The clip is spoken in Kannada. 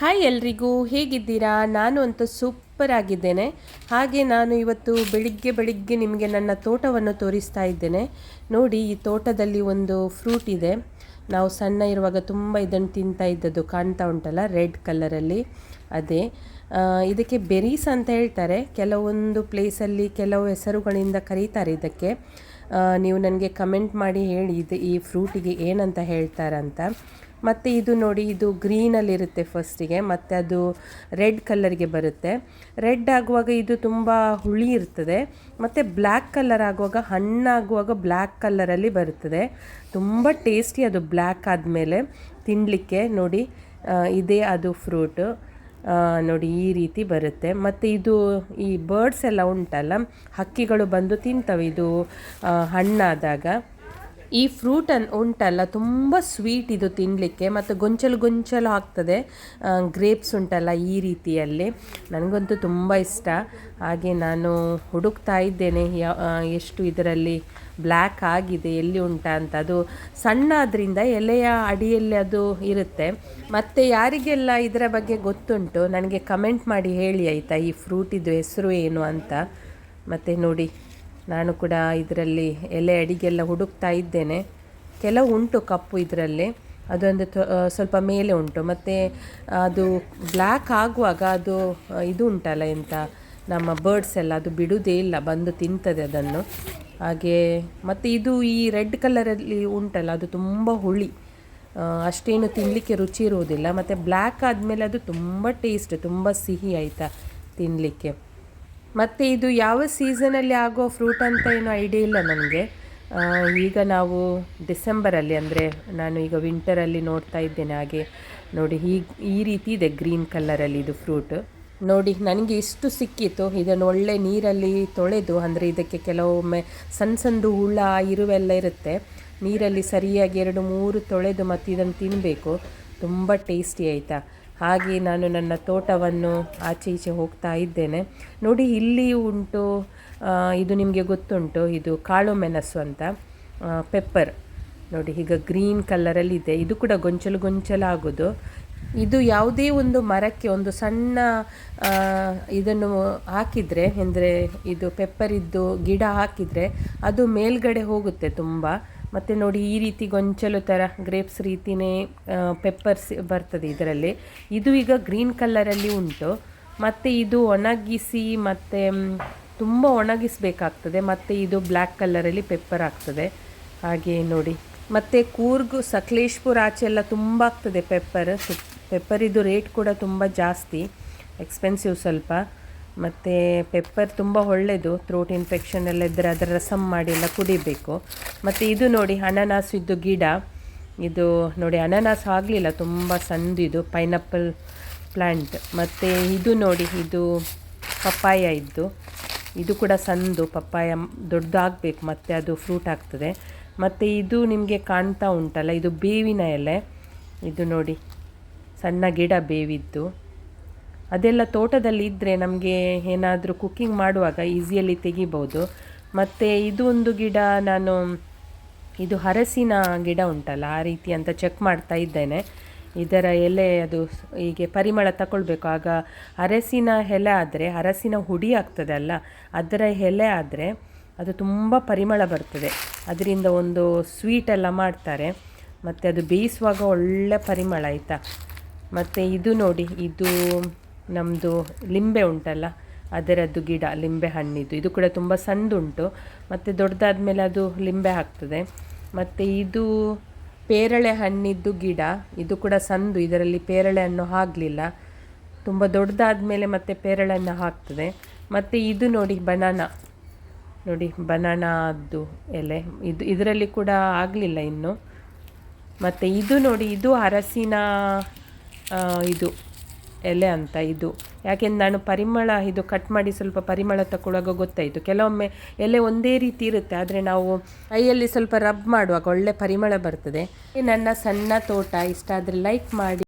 ಹಾಯ್ ಎಲ್ರಿಗೂ, ಹೇಗಿದ್ದೀರಾ? ನಾನು ಅಂತೂ ಸೂಪರ್ ಆಗಿದ್ದೇನೆ. ಹಾಗೆ ನಾನು ಇವತ್ತು ಬೆಳಿಗ್ಗೆ ನಿಮಗೆ ನನ್ನ ತೋಟವನ್ನು ತೋರಿಸ್ತಾ ಇದ್ದೇನೆ. ನೋಡಿ, ಈ ತೋಟದಲ್ಲಿ ಒಂದು ಫ್ರೂಟ್ ಇದೆ. ನಾವು ಸಣ್ಣ ಇರುವಾಗ ತುಂಬ ಇದನ್ನು ತಿಂತಾ ಇದ್ದದ್ದು ಕಾಣ್ತಾ ಉಂಟಲ್ಲ, ರೆಡ್ ಕಲರಲ್ಲಿ. ಅದೇ ಇದಕ್ಕೆ ಬೆರೀಸ್ ಅಂತ ಹೇಳ್ತಾರೆ. ಕೆಲವೊಂದು ಪ್ಲೇಸಲ್ಲಿ ಕೆಲವು ಹೆಸರುಗಳಿಂದ ಕರೀತಾರೆ ಇದಕ್ಕೆ. ನೀವು ನನಗೆ ಕಮೆಂಟ್ ಮಾಡಿ ಹೇಳಿ ಈ ಫ್ರೂಟಿಗೆ ಏನಂತ ಹೇಳ್ತಾರಂತ. ಮತ್ತು ಇದು ನೋಡಿ, ಇದು ಗ್ರೀನಲ್ಲಿರುತ್ತೆ ಫಸ್ಟಿಗೆ, ಮತ್ತು ಅದು ರೆಡ್ ಕಲರ್ಗೆ ಬರುತ್ತೆ. ರೆಡ್ ಆಗುವಾಗ ಇದು ತುಂಬ ಹುಳಿ ಇರ್ತದೆ, ಮತ್ತು ಬ್ಲ್ಯಾಕ್ ಕಲರ್ ಆಗುವಾಗ, ಹಣ್ಣಾಗುವಾಗ ಬ್ಲ್ಯಾಕ್ ಕಲರಲ್ಲಿ ಬರುತ್ತದೆ. ತುಂಬ ಟೇಸ್ಟಿ ಅದು ಬ್ಲ್ಯಾಕ್ ಆದಮೇಲೆ ತಿನ್ನಲಿಕ್ಕೆ. ನೋಡಿ, ಇದೇ ಅದು ಫ್ರೂಟು. ನೋಡಿ, ಈ ರೀತಿ ಬರುತ್ತೆ. ಮತ್ತು ಇದು ಈ ಬರ್ಡ್ಸ್ ಎಲ್ಲ ಉಂಟಲ್ಲ, ಹಕ್ಕಿಗಳು ಬಂದು ತಿಂತವೆ ಇದು ಹಣ್ಣಾದಾಗ. ಈ ಫ್ರೂಟ್ ಉಂಟಲ್ಲ, ತುಂಬ ಸ್ವೀಟ್ ಇದು ತಿನ್ನಲಿಕ್ಕೆ, ಮತ್ತು ಗೊಂಚಲು ಆಗ್ತದೆ. ಗ್ರೇಪ್ಸ್ ಉಂಟಲ್ಲ ಈ ರೀತಿಯಲ್ಲಿ, ನನಗಂತೂ ತುಂಬ ಇಷ್ಟ. ಹಾಗೆ ನಾನು ಹುಡುಕ್ತಾ ಇದ್ದೇನೆ ಎಷ್ಟು ಇದರಲ್ಲಿ ಬ್ಲ್ಯಾಕ್ ಆಗಿದೆ, ಎಲ್ಲಿ ಉಂಟಾ ಅಂತ. ಅದು ಸಣ್ಣ ಅದರಿಂದ ಎಲೆಯ ಅಡಿಯಲ್ಲಿ ಅದು ಇರುತ್ತೆ. ಮತ್ತು ಯಾರಿಗೆಲ್ಲ ಇದರ ಬಗ್ಗೆ ಗೊತ್ತುಂಟು ನನಗೆ ಕಮೆಂಟ್ ಮಾಡಿ ಹೇಳಿ ಆಯಿತಾ, ಈ ಫ್ರೂಟಿದು ಹೆಸರು ಏನು ಅಂತ. ಮತ್ತು ನೋಡಿ, ನಾನು ಕೂಡ ಇದರಲ್ಲಿ ಎಲೆ ಅಡಿಗೆಲ್ಲ ಹುಡುಕ್ತಾ ಇದ್ದೇನೆ. ಕೆಲವು ಉಂಟು ಕಪ್ಪು ಇದರಲ್ಲಿ, ಅದೊಂದು ಸ್ವಲ್ಪ ಮೇಲೆ ಉಂಟು. ಮತ್ತು ಅದು ಬ್ಲ್ಯಾಕ್ ಆಗುವಾಗ ಅದು ಇದು ಉಂಟಲ್ಲ ಎಂತ, ನಮ್ಮ ಬರ್ಡ್ಸ್ ಎಲ್ಲ ಅದು ಬಿಡುವುದೇ ಇಲ್ಲ, ಬಂದು ತಿಂತದೆ ಅದನ್ನು. ಹಾಗೆ ಮತ್ತು ಇದು ಈ ರೆಡ್ ಕಲರಲ್ಲಿ ಉಂಟಲ್ಲ, ಅದು ತುಂಬ ಹುಳಿ, ಅಷ್ಟೇನು ತಿನ್ನಲಿಕ್ಕೆ ರುಚಿ ಇರುವುದಿಲ್ಲ. ಮತ್ತು ಬ್ಲ್ಯಾಕ್ ಆದಮೇಲೆ ಅದು ತುಂಬ ಟೇಸ್ಟ್, ತುಂಬ ಸಿಹಿ ಆಯಿತಾ ತಿನ್ನಲಿಕ್ಕೆ. ಮತ್ತು ಇದು ಯಾವ ಸೀಸನಲ್ಲಿ ಆಗೋ ಫ್ರೂಟ್ ಅಂತ ಏನೂ ಐಡಿಯಾ ಇಲ್ಲ ನನಗೆ. ಈಗ ನಾವು ಡಿಸೆಂಬರಲ್ಲಿ, ಅಂದರೆ ನಾನು ಈಗ ವಿಂಟರಲ್ಲಿ ನೋಡ್ತಾ ಇದ್ದೇನೆ. ಹಾಗೆ ನೋಡಿ, ಈ ರೀತಿ ಇದೆ ಗ್ರೀನ್ ಕಲರಲ್ಲಿ ಇದು ಫ್ರೂಟ್. ನೋಡಿ, ನನಗೆ ಇಷ್ಟು ಸಿಕ್ಕಿತ್ತು. ಇದನ್ನು ಒಳ್ಳೆ ನೀರಲ್ಲಿ ತೊಳೆದು, ಅಂದರೆ ಇದಕ್ಕೆ ಕೆಲವೊಮ್ಮೆ ಸಣ್ಣ ಹುಳ ಇರುವೆಲ್ಲ ಇರುತ್ತೆ, ನೀರಲ್ಲಿ ಸರಿಯಾಗಿ 2-3 ತೊಳೆದು ಮತ್ತು ಇದನ್ನು ತಿನ್ನಬೇಕು. ತುಂಬ ಟೇಸ್ಟಿ ಆಯಿತಾ. ಹಾಗೆ ನಾನು ನನ್ನ ತೋಟವನ್ನು ಆಚೆ ಈಚೆ ಹೋಗ್ತಾ ಇದ್ದೇನೆ. ನೋಡಿ, ಇಲ್ಲಿ ಉಂಟು, ಇದು ನಿಮಗೆ ಗೊತ್ತುಂಟು, ಇದು ಕಾಳು ಮೆಣಸು ಅಂತ, ಪೆಪ್ಪರ್. ನೋಡಿ, ಈಗ ಗ್ರೀನ್ ಕಲರಲ್ಲಿದೆ. ಇದು ಕೂಡ ಗೊಂಚಲಾಗೋದು. ಇದು ಯಾವುದೇ ಒಂದು ಮರಕ್ಕೆ ಒಂದು ಸಣ್ಣ ಇದನ್ನು ಹಾಕಿದರೆ, ಅಂದರೆ ಇದು ಪೆಪ್ಪರಿದ್ದು ಗಿಡ ಹಾಕಿದರೆ ಅದು ಮೇಲ್ಗಡೆ ಹೋಗುತ್ತೆ ತುಂಬ. ಮತ್ತು ನೋಡಿ, ಈ ರೀತಿ ಗೊಂಚಲು ಥರ ಗ್ರೇಪ್ಸ್ ರೀತಿಯೇ ಪೆಪ್ಪರ್ಸ್ ಬರ್ತದೆ ಇದರಲ್ಲಿ. ಇದು ಈಗ ಗ್ರೀನ್ ಕಲರಲ್ಲಿ ಉಂಟು. ಮತ್ತು ಇದು ಒಣಗಿಸಿ, ಮತ್ತು ತುಂಬ ಒಣಗಿಸಬೇಕಾಗ್ತದೆ. ಮತ್ತು ಇದು ಬ್ಲ್ಯಾಕ್ ಕಲರಲ್ಲಿ ಪೆಪ್ಪರ್ ಆಗ್ತದೆ. ಹಾಗೆ ನೋಡಿ, ಮತ್ತು ಕೂರ್ಗು, ಸಕಲೇಶ್ಪುರ ಆಚೆ ಎಲ್ಲ ತುಂಬ ಆಗ್ತದೆ ಪೆಪ್ಪರಿದ್ದು ರೇಟ್ ಕೂಡ ತುಂಬ ಜಾಸ್ತಿ, ಎಕ್ಸ್ಪೆನ್ಸಿವ್ ಸ್ವಲ್ಪ. ಮತ್ತು ಪೆಪ್ಪರ್ ತುಂಬ ಒಳ್ಳೆಯದು, ಥ್ರೋಟ್ ಇನ್ಫೆಕ್ಷನ್ ಎಲ್ಲ ಇದ್ದರೆ ಅದರ ರಸಮ್ ಮಾಡಿ ಎಲ್ಲ ಕುಡಿಬೇಕು. ಮತ್ತು ಇದು ನೋಡಿ, ಅನಾನಸ್ ಇದ್ದು ಗಿಡ. ಇದು ನೋಡಿ, ಅನಾನಸ್ ಆಗಲಿಲ್ಲ, ತುಂಬ ಸಣ್ಣದಿದು ಪೈನಾಪಲ್ ಪ್ಲ್ಯಾಂಟ್. ಮತ್ತು ಇದು ನೋಡಿ, ಇದು ಪಪ್ಪಾಯ ಇದ್ದು, ಇದು ಕೂಡ ಸಣ್ಣದು ಪಪ್ಪಾಯ, ದೊಡ್ಡದಾಗಬೇಕು ಮತ್ತು ಅದು ಫ್ರೂಟ್ ಆಗ್ತದೆ. ಮತ್ತು ಇದು ನಿಮಗೆ ಕಾಣ್ತಾ ಉಂಟಲ್ಲ, ಇದು ಬೇವಿನ ಎಲೆ. ಇದು ನೋಡಿ, ಸಣ್ಣ ಗಿಡ ಬೇವಿದ್ದು. ಅದೆಲ್ಲ ತೋಟದಲ್ಲಿ ಇದ್ದರೆ ನಮಗೆ ಏನಾದರೂ ಕುಕ್ಕಿಂಗ್ ಮಾಡುವಾಗ ಈಸಿಯಲ್ಲಿ ತೆಗಿಬೋದು. ಮತ್ತು ಇದು ಒಂದು ಗಿಡ, ನಾನು ಇದು ಹರಸಿನ ಗಿಡ ಉಂಟಲ್ಲ ಆ ರೀತಿ ಅಂತ ಚೆಕ್ ಮಾಡ್ತಾ ಇದ್ದೇನೆ. ಇದರ ಎಲೆ ಅದು ಹೀಗೆ ಪರಿಮಳ ತಗೊಳ್ಬೇಕು. ಆಗ ಹರಸಿನ ಎಲೆ ಆದರೆ, ಹರಸಿನ ಹುಡಿ ಆಗ್ತದೆ ಅಲ್ಲ, ಅದರ ಎಲೆ ಆದರೆ ಅದು ತುಂಬ ಪರಿಮಳ ಬರ್ತದೆ. ಅದರಿಂದ ಒಂದು ಸ್ವೀಟೆಲ್ಲ ಮಾಡ್ತಾರೆ, ಮತ್ತು ಅದು ಬೇಯಿಸುವಾಗ ಒಳ್ಳೆ ಪರಿಮಳ ಆಯಿತಾ. ಮತ್ತು ಇದು ನೋಡಿ, ಇದು ನಮ್ಮದು ಲಿಂಬೆ ಉಂಟಲ್ಲ ಅದರದ್ದು ಗಿಡ, ಲಿಂಬೆ ಹಣ್ಣಿದ್ದು. ಇದು ಕೂಡ ತುಂಬ ಸಣ್ಣದುಂಟು, ಮತ್ತು ದೊಡ್ಡದಾದ ಮೇಲೆ ಅದು ಲಿಂಬೆ ಹಾಕ್ತದೆ. ಮತ್ತು ಇದು ಪೇರಳೆ ಹಣ್ಣಿದ್ದು ಗಿಡ. ಇದು ಕೂಡ ಸಣ್ಣದು, ಇದರಲ್ಲಿ ಪೇರಳೆ ಹಣ್ಣು ಆಗಲಿಲ್ಲ, ತುಂಬ ದೊಡ್ಡದಾದ ಮೇಲೆ ಮತ್ತೆ ಪೇರಳೆ ಹಣ್ಣು ಹಾಕ್ತದೆ. ಮತ್ತು ಇದು ನೋಡಿ, ನೋಡಿ ಬನಾನಾದ್ದು ಎಲೆ, ಇದರಲ್ಲಿ ಕೂಡ ಆಗಲಿಲ್ಲ ಇನ್ನು. ಮತ್ತು ಇದು ನೋಡಿ, ಇದು ಹರಸಿನ ಇದು ಎಲೆ ಅಂತ. ಇದು ಯಾಕೆಂದ್ರೆ ನಾನು ಪರಿಮಳ ಇದು ಕಟ್ ಮಾಡಿ ಸ್ವಲ್ಪ ಪರಿಮಳ ತಗೊಳ್ಳುವಾಗ ಗೊತ್ತಾಯಿತು, ಕೆಲವೊಮ್ಮೆ ಎಲೆ ಒಂದೇ ರೀತಿ ಇರುತ್ತೆ, ಆದರೆ ನಾವು ಕೈಯಲ್ಲಿ ಸ್ವಲ್ಪ ರಬ್ ಮಾಡುವಾಗ ಒಳ್ಳೆ ಪರಿಮಳ ಬರ್ತದೆ. ನನ್ನ ಸಣ್ಣ ತೋಟ ಇಷ್ಟ ಆದರೆ ಲೈಕ್ ಮಾಡಿ.